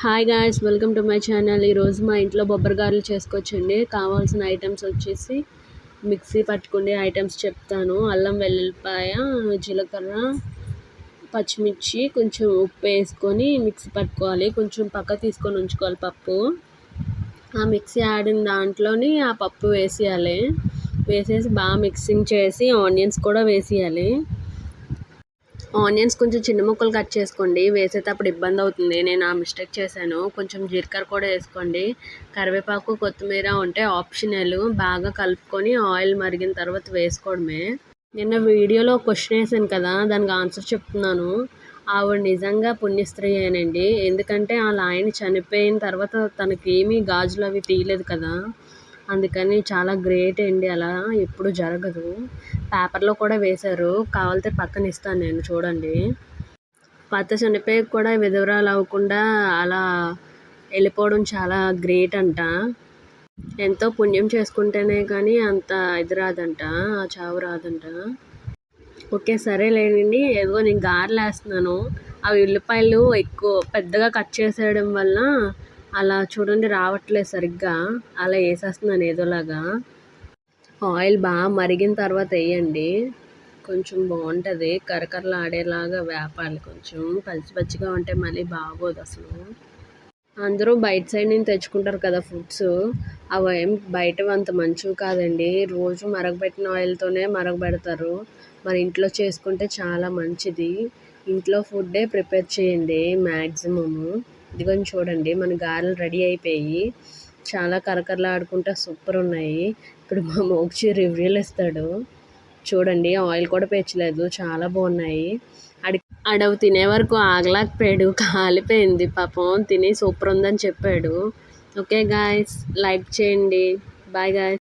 Hi guys, welcome to my channel. ఈరోజు మా ఇంట్లో బొబ్బరి గారెలు చేసుకోవచ్చండి. కావాల్సిన ఐటమ్స్ వచ్చేసి మిక్సీ పట్టుకునే ఐటమ్స్ చెప్తాను. అల్లం వెల్లుల్లిపాయ, జీలకర్ర, పచ్చిమిర్చి, కొంచెం ఉప్పు వేసుకొని మిక్సీ పట్టుకోవాలి. కొంచెం పక్క తీసుకొని ఉంచుకోవాలి పప్పు. ఆ మిక్సీ ఆడిన దాంట్లోని ఆ పప్పు వేసేయాలి. వేసేసి బాగా మిక్సింగ్ చేసి ఆనియన్స్ కూడా వేసేయాలి. ఆనియన్స్ కొంచెం చిన్న ముక్కలు కట్ చేసుకోండి. వేసేటప్పుడు ఇబ్బంది అవుతుంది, నేను ఆ మిస్టేక్ చేశాను. కొంచెం జీలకర్ర కూడా వేసుకోండి. కరివేపాకు, కొత్తిమీర ఉంటే ఆప్షనల్. బాగా కలుపుకొని ఆయిల్ మరిగిన తర్వాత వేసుకోవడమే. నిన్న వీడియోలో క్వశ్చన్ వేసాను కదా, దానికి ఆన్సర్ చెప్తున్నాను. ఆవిడ నిజంగా పుణ్యస్త్రీయేనండి. ఎందుకంటే వాళ్ళ ఆయన చనిపోయిన తర్వాత తనకి ఏమీ గాజులు అవి తీయలేదు కదా, అందుకని చాలా గ్రేట్ అండి. అలా ఎప్పుడు జరగదు. పేపర్లో కూడా వేశారు, కావాలంటే పక్కన ఇస్తాను నేను, చూడండి. భర్త చనిపోయి కూడా విధవరాలు అవ్వకుండా అలా వెళ్ళిపోవడం చాలా గ్రేట్ అంట. ఎంతో పుణ్యం చేసుకుంటేనే కానీ అంత ఇది రాదంట, ఆ చావు రాదంట. ఓకే, సరేలేండి. ఏదో నేను గారెలు వేస్తున్నాను. అవి ఉల్లిపాయలు ఎక్కువ పెద్దగా కట్ చేసేయడం వల్ల అలా చూడండి రావట్లేదు సరిగ్గా. అలా వేసేస్తున్నాను ఏదోలాగా. ఆయిల్ బాగా మరిగిన తర్వాత వేయండి, కొంచెం బాగుంటుంది. కరకరలాడేలాగా వేపాలి. కొంచెం పచ్చి పచ్చిగా ఉంటే మళ్ళీ బాగోదు అసలు. అందరూ బయట సైడ్ నుంచి తెచ్చుకుంటారు కదా ఫుడ్స్, అవి ఏం బయటవి అంత మంచివి కాదండి. రోజు మరగబెట్టిన ఆయిల్తోనే మరగబెడతారు. మన ఇంట్లో చేసుకుంటే చాలా మంచిది. ఇంట్లో ఫుడ్డే ప్రిపేర్ చేయండి మ్యాక్సిమము. ఇదిగోని చూడండి, మన గారెలు రెడీ అయిపోయి చాలా కరకరలాడుకుంటా సూపర్ ఉన్నాయి. ఇప్పుడు మా మోక్షి రివ్యూలు ఇస్తాడు. చూడండి, ఆయిల్ కూడా పెంచలేదు, చాలా బాగున్నాయి. అడవి తినే వరకు ఆగలేకపోయాడు, కాలిపోయింది పాపం. తిని సూపర్ ఉందని చెప్పాడు. ఓకే గాయస్, లైక్ చేయండి. Bye guys.